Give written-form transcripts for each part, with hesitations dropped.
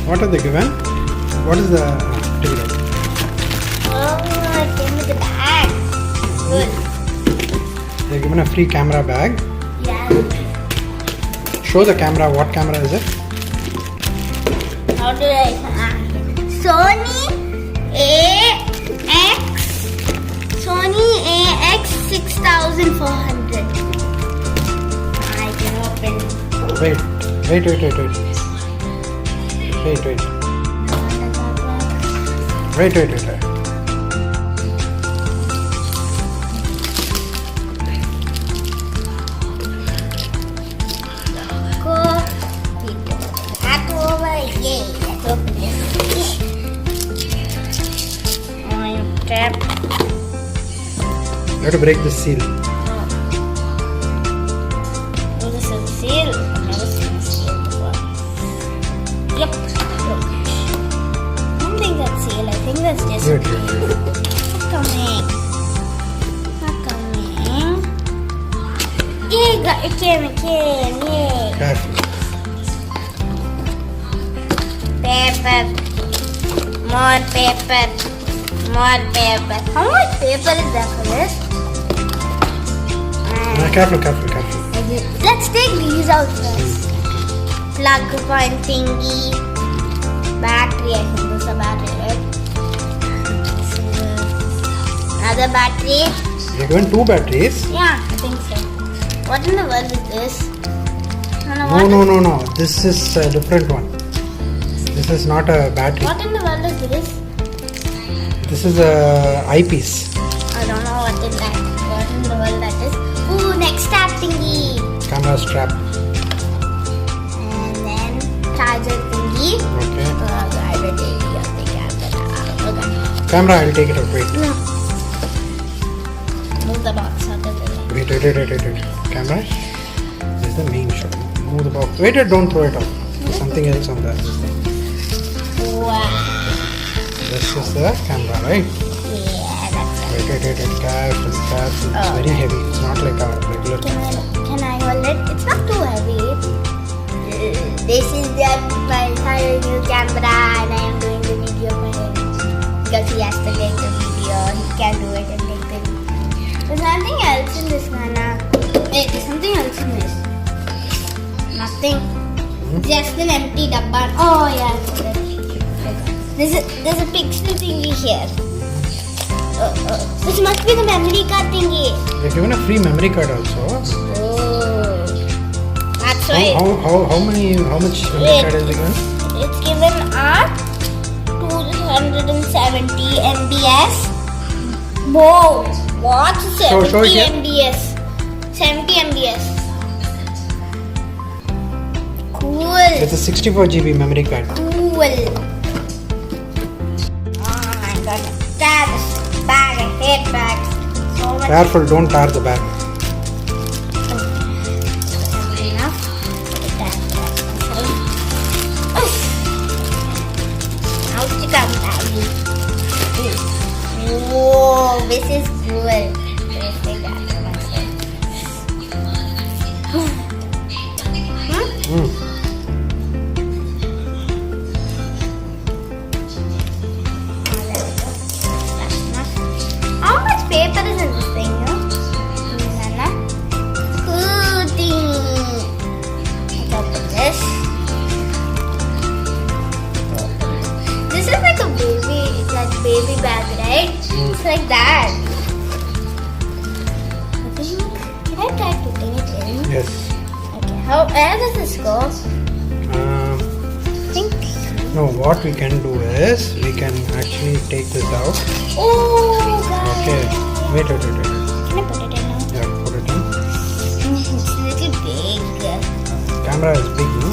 What are they given? What is the ticket? Oh, it came with the bag. Good. They're given a free camera bag. Yeah. Show the camera. What camera is it? How do I? Sony A6400. I can open. Wait. Wait. Go. That over. Yay. Let's open this. I'm trapped. You have to break the seal. Oh, this is a seal. I've never seen a seal before. Yep. I don't think that's seal. I think that's just Good. not coming. Not coming. Yay, it came. Yay. Careful. Paper. More paper. More paper. How much paper is there for this? Careful. Let's take these out first. Plug point thingy. Battery, I think this is a battery, right? This is another battery. You're given 2 batteries. Yeah, I think so. What in the world is this? No. This is a different one. This is not a battery. What in the world is this? This is a eyepiece. I don't know what in the world that is. Ooh, next tap thingy. Camera strap. And then charger thingy. Okay. I will take it out the camera. Okay. Camera, I'll take it out. Wait. No. Move the box out of the way. Wait. Camera. This is the main shot. Move the box. Wait, don't throw it out. There's something else on there. Wow. This is the camera, right? Yeah, that's it. Wait. Careful. It's Oh. very heavy. It's not like a regular camera. Can I hold it? It's not too heavy. This is my entire new camera and I am doing the video for him. Because he has to take the video. He can do it and take the video. There's nothing else in this, Nana. Wait, there's something else in this. Nothing. Just an empty dabba. Oh yeah. There's a pixel thingy here. This must be the memory card thingy. They're given a free memory card also. Oh, that's right. How much memory card is it given? It's given at 270 MBs. Whoa, what? Show 70 it here. MBs. 70 MBs. Cool. It's a 64 GB memory card. Cool. Oh my god. That's bag. I hate bags. So much. Careful, don't tear the bag. Enough. Now to come, Daddy. Whoa, this is cool. Let's take that for myself. How much paper is in this thing, no? Cool thing. Let's open this. This is like a baby bag, right? It's like that. Can I try putting it in? Yes. Okay. Where does this go? I think. No, what we can do is we can actually take this out. Oh, God. Okay. Wait. Can I put it in now? Yeah, put it in. It's a little big. Camera is big, no?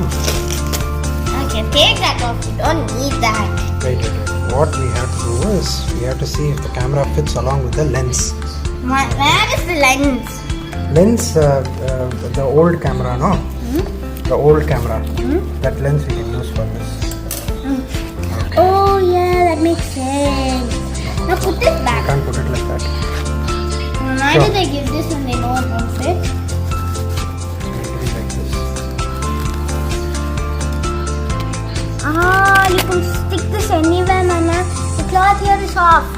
Okay, take that off. You don't need that. Wait. What we have to do is we have to see if the camera fits along with the lens. Where is the lens? Lens, the old camera, no? The old camera. That lens we can use for this. Oh, yeah, that makes sense. Now put it You back. can't put it like that. Why Sure. did they give this when they know it won't fit? It will be like this. Ah, You can stick this anywhere, Nana. The cloth here is soft.